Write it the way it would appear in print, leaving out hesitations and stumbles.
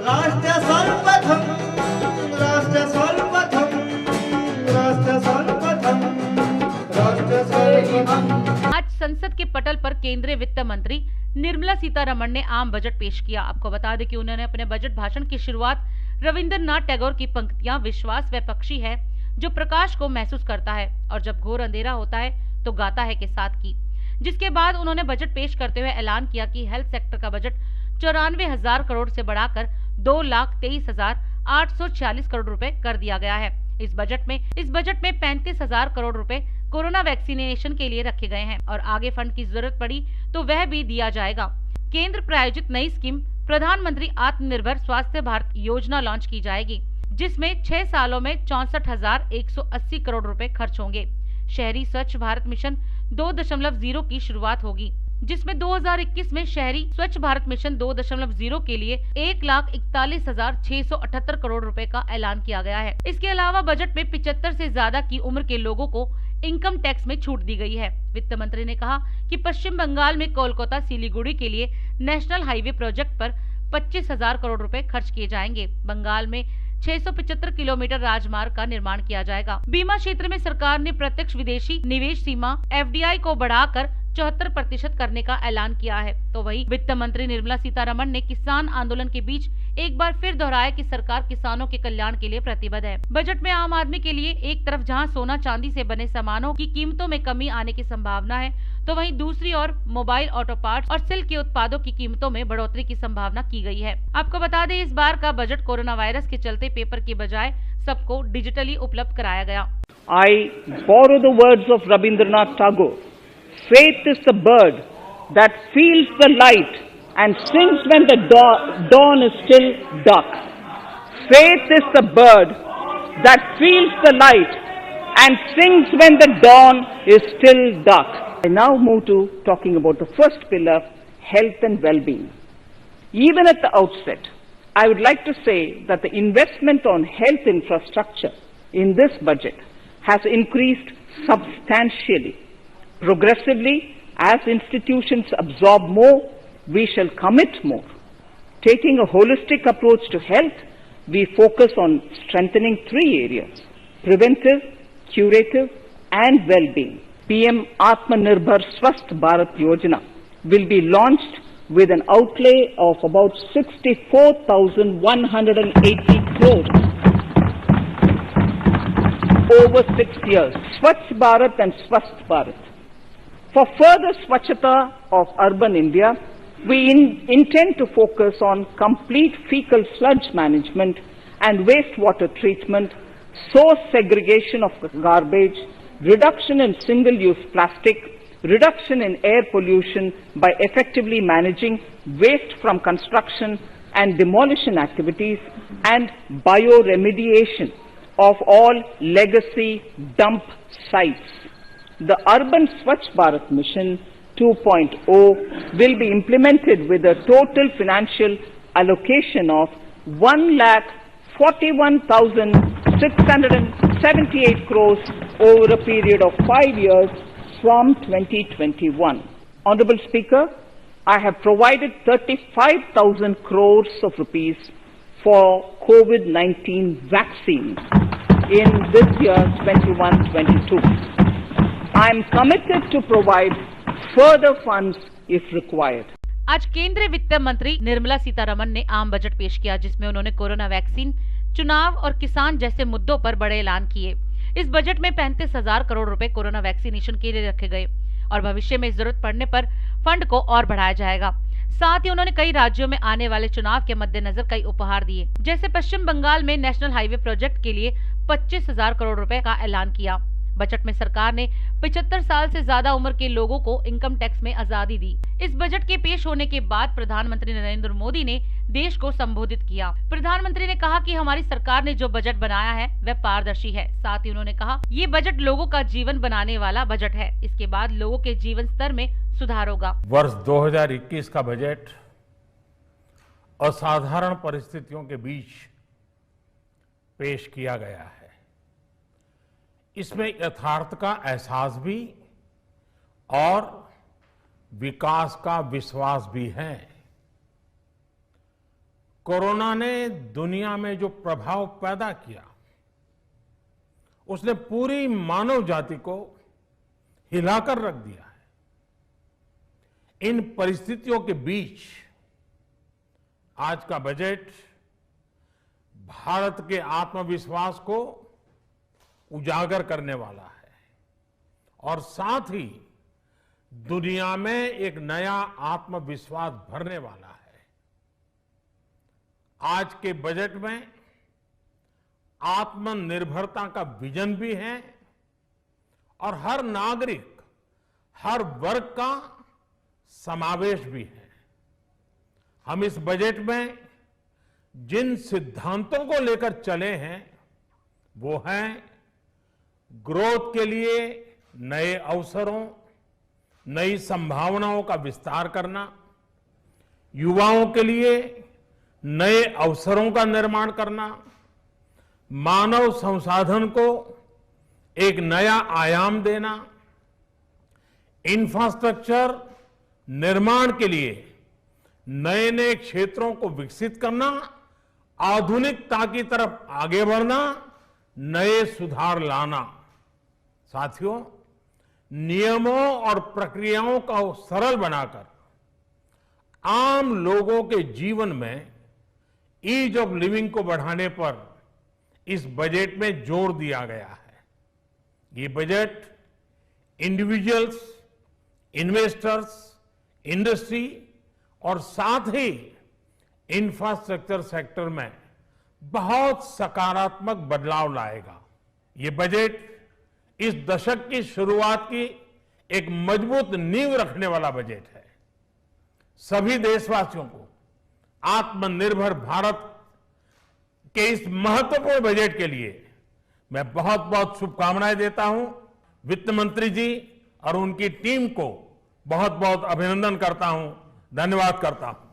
राष्ट्र सर्वप्रथम, राष्ट्र सर्वप्रथम, राष्ट्र सर्वप्रथम, राष्ट्र सर्वप्रथम। आज संसद के पटल पर केंद्रीय वित्त मंत्री निर्मला सीतारमण ने आम बजट पेश किया। आपको बता दें कि उन्होंने अपने बजट भाषण की शुरुआत रविंद्रनाथ टैगोर की पंक्तियां विश्वास वह पक्षी है जो प्रकाश को महसूस करता है और जब घोर अंधेरा होता है तो गाता है के साथ की, जिसके बाद उन्होंने बजट पेश करते हुए ऐलान किया कि हेल्थ सेक्टर का बजट 94,000 करोड़ से बढ़ाकर 2,23,846 करोड़ रुपए कर दिया गया है। इस बजट में 35,000 करोड़ रुपए कोरोना वैक्सीनेशन के लिए रखे गए हैं और आगे फंड की जरूरत पड़ी तो वह भी दिया जाएगा। केंद्र प्रायोजित नई स्कीम प्रधानमंत्री आत्मनिर्भर स्वास्थ्य भारत योजना लॉन्च की जाएगी, जिसमें 6 सालों में 64,180 करोड़ रुपए खर्च होंगे। शहरी स्वच्छ भारत मिशन 2.0 की शुरुआत होगी, जिसमें 2021 में शहरी स्वच्छ भारत मिशन 2.0 के लिए 1,41,678 करोड़ रुपए का ऐलान किया गया है। इसके अलावा बजट में 75 से ज्यादा की उम्र के लोगों को इनकम टैक्स में छूट दी गई है। वित्त मंत्री ने कहा कि पश्चिम बंगाल में कोलकाता सिलीगुड़ी के लिए नेशनल हाईवे प्रोजेक्ट पर 25,000 करोड़ रुपए खर्च किए जाएंगे। बंगाल में 675 किलोमीटर राजमार्ग का निर्माण किया जाएगा। बीमा क्षेत्र में सरकार ने प्रत्यक्ष विदेशी निवेश सीमा FDI को बढ़ाकर 74% करने का ऐलान किया है। तो वही वित्त मंत्री निर्मला सीतारमण ने किसान आंदोलन के बीच एक बार फिर दोहराया कि सरकार किसानों के कल्याण के लिए प्रतिबद्ध है। बजट में आम आदमी के लिए एक तरफ जहां सोना चांदी से बने सामानों की कीमतों में कमी आने की संभावना है, तो वहीं दूसरी ओर मोबाइल, ऑटो पार्ट्स और सिल्क के उत्पादों की कीमतों में बढ़ोतरी की संभावना की गई है। आपको बता दें, इस बार का बजट कोरोना वायरस के चलते पेपर की बजाय सबको डिजिटली उपलब्ध कराया गया। I borrow the words of Rabindranath Tagore. Faith is the bird that feels the light and sings when the dawn is still dark. Faith is the bird that feels the light and sings when the dawn is still dark. I now move to talking about the first pillar, health and well-being. Even at the outset, I would like to say that the investment on health infrastructure in this budget has increased substantially. Progressively, as institutions absorb more, we shall commit more. Taking a holistic approach to health, we focus on strengthening 3 areas: preventive, curative and well-being. PM Atmanirbhar Swasth Bharat Yojana will be launched with an outlay of about 64,180 crores over 6 years. Swachh Bharat and Swasth Bharat. For further Swachhata of urban India, we intend to focus on complete fecal sludge management and wastewater treatment, source segregation of garbage, reduction in single-use plastic, reduction in air pollution by effectively managing waste from construction and demolition activities, and bioremediation of all legacy dump sites. The Urban Swachh Bharat Mission 2.0 will be implemented with a total financial allocation of 1,41,678 crores over a period of 5 years from 2021. Honorable Speaker, I have provided 35,000 crores of rupees for COVID-19 vaccines in this year 21-22. I am committed to provide further funds if required. आज केंद्रीय वित्त मंत्री निर्मला सीतारमण ने आम budget पेश किया, जिसमें उन्होंने कोरोना वैक्सीन, चुनाव और किसान जैसे मुद्दों पर बड़े ऐलान किए। इस बजट में 35,000 करोड़ रुपए कोरोना वैक्सीनेशन के लिए रखे गए और भविष्य में जरूरत पड़ने पर फंड को और बढ़ाया जाएगा। साथ ही उन्होंने कई राज्यों में आने वाले चुनाव के मद्देनजर कई उपहार दिए, जैसे पश्चिम बंगाल में नेशनल हाईवे प्रोजेक्ट के लिए 25,000 करोड़ रुपए का ऐलान किया। बजट में सरकार ने 75 साल से ज्यादा उम्र के लोगों को इनकम टैक्स में आजादी दी। इस बजट के पेश होने के बाद प्रधानमंत्री नरेंद्र मोदी ने देश को संबोधित किया। प्रधानमंत्री ने कहा कि हमारी सरकार ने जो बजट बनाया है वह पारदर्शी है। साथ ही उन्होंने कहा, ये बजट लोगों का जीवन बनाने वाला बजट है। इसके बाद लोगों के जीवन स्तर में सुधार होगा। वर्ष 2021 का बजट असाधारण परिस्थितियों के बीच पेश किया गया है। इसमें यथार्थ का एहसास भी और विकास का विश्वास भी है। कोरोना ने दुनिया में जो प्रभाव पैदा किया, उसने पूरी मानव जाति को हिलाकर रख दिया है। इन परिस्थितियों के बीच आज का बजट भारत के आत्मविश्वास को उजागर करने वाला है और साथ ही दुनिया में एक नया आत्मविश्वास भरने वाला है। आज के बजट में आत्मनिर्भरता का विजन भी है और हर नागरिक, हर वर्ग का समावेश भी है। हम इस बजट में जिन सिद्धांतों को लेकर चले हैं वो हैं ग्रोथ के लिए नए अवसरों, नई संभावनाओं का विस्तार करना, युवाओं के लिए नए अवसरों का निर्माण करना, मानव संसाधन को एक नया आयाम देना, इंफ्रास्ट्रक्चर निर्माण के लिए नए नए क्षेत्रों को विकसित करना, आधुनिकता की तरफ आगे बढ़ना, नए सुधार लाना। साथियों, नियमों और प्रक्रियाओं को सरल बनाकर आम लोगों के जीवन में ईज ऑफ लिविंग को बढ़ाने पर इस बजट में जोर दिया गया है। ये बजट इंडिविजुअल्स, इन्वेस्टर्स, इंडस्ट्री और साथ ही इंफ्रास्ट्रक्चर सेक्टर में बहुत सकारात्मक बदलाव लाएगा। ये बजट इस दशक की शुरुआत की एक मजबूत नींव रखने वाला बजट है। सभी देशवासियों को आत्मनिर्भर भारत के इस महत्वपूर्ण बजट के लिए मैं बहुत बहुत शुभकामनाएं देता हूं। वित्त मंत्री जी और उनकी टीम को बहुत बहुत अभिनंदन करता हूं, धन्यवाद करता हूं।